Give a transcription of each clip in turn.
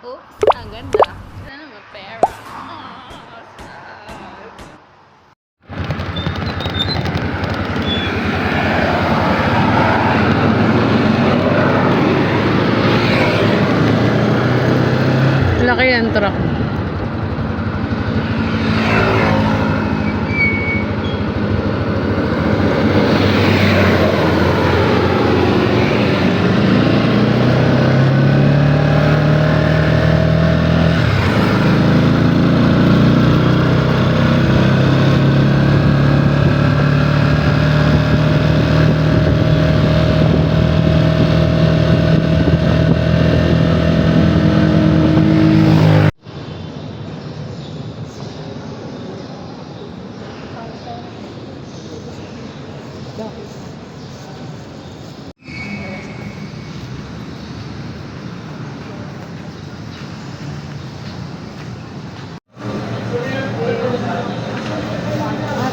Oops, ang ganda. Sana naman pera. Laki ng truck.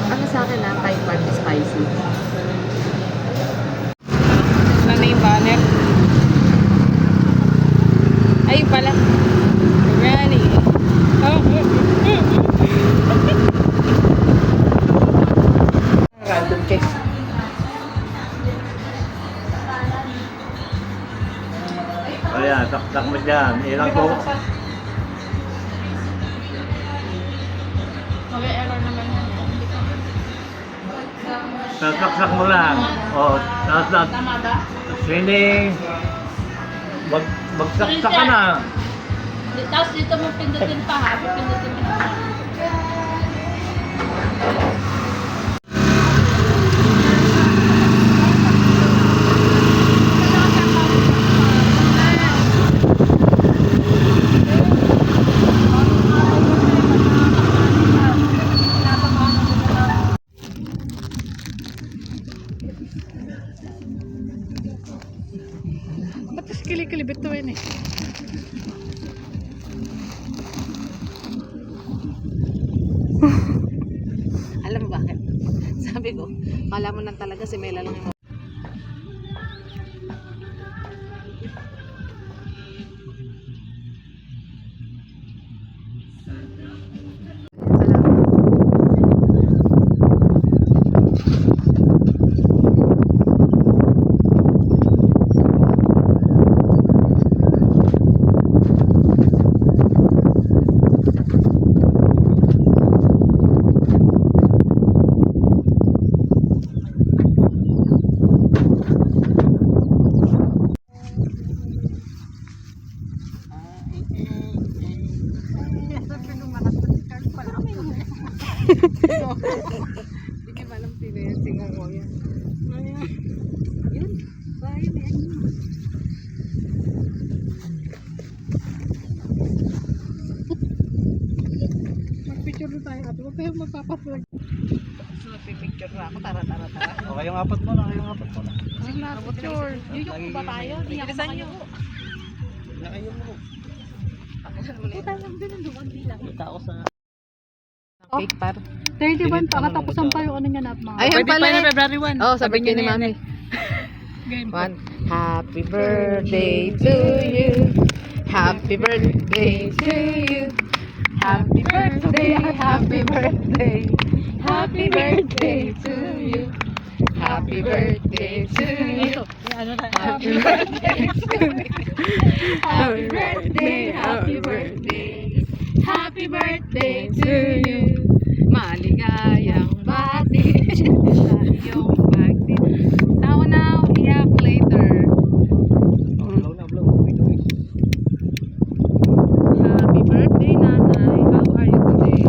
Ano sa akin na Thai party spicy. Ano na yung banner? Ay, pala. Ready. Oh. Random case. Ayan, taktak mo dyan. Ilang ko. Mag-error naman yan. Taktak mo lang. O, tapos Tama ba? swimming. Magsaksak ka na. Tapos dito mo pindutin pa ha. Pindutin mo pa. Ba't kasi kilikilibit to yun eh? Alam mo bakit? Sabi ko, kala mo lang talaga si Mela lang yung hindi ka malam sino yan, singong ko yan. Yun, bahay na yan. Mag-picture na tayo at huwag kayong magpapaslag. Magpipicture na ako, tara. O, kayong apat mo na. Sige na, picture. Yuyok ba tayo? Bilisan nyo. Nakayo mo. Kita lang din ang duwan bilang. Kita ako sa... Cake par. 31 pa, katapusan pa yung ano niya na mga. Ayun pala na eh. February 1. Oh, sabi ni Mami. Game. One. Happy birthday to you. Happy birthday to you. Happy birthday, happy birthday. Happy birthday to you. Happy birthday to you. Ano na? Happy birthday to you. Happy birthday, happy birthday. Happy birthday to you. Maligayang bati sa iyong pagti. Tawa now, iyak later. Blow na, blow. Happy birthday, Nanay. How are you today?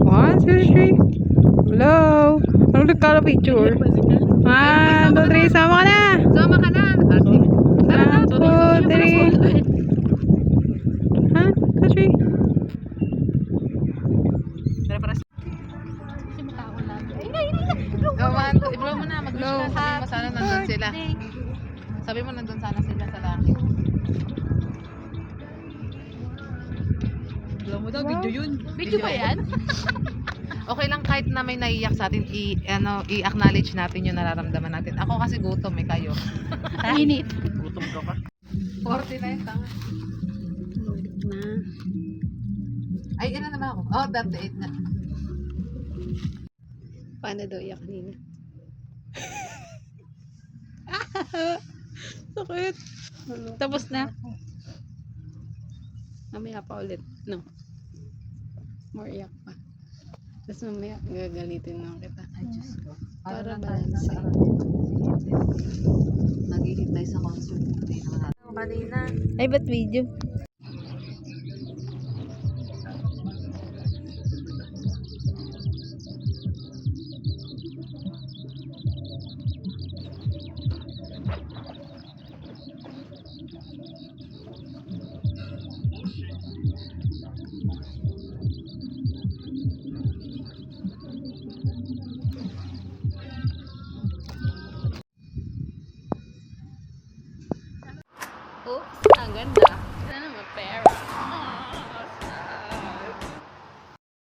1, 2, 3. Hello. Ano nagkala picture? 1, 2, 3. Sama ka na. Sama ka na. 1, 2, 3. Ha? 2, 3. Kasi matao lang. Gawan, i-blow mo na. Mag-blow. Sabi mo sana nandun sila. Sabi mo nandun sana sila sa langit. Alam mo daw, video yun. Video ba yan? Okay lang kahit na may naiyak sa atin, i-acknowledge natin yung nararamdaman natin. Ako kasi gutom eh, kayo. Init. Gutom ka pa. 49 tanga. Na. Ay, ilan naman ako? Oh, 38 na. Paano daw iyak kanina? Sakit. Tapos na. Mamaya pa ulit. No. More iyak pa. Tapos mamaya gagalitin na kita. Ay, Diyos ko. Para lang tayo balance. sa nag-ihintay sa concert. Hindi naman natin. Kanina. Ay, ba't video? Oops, ang ganda. Sana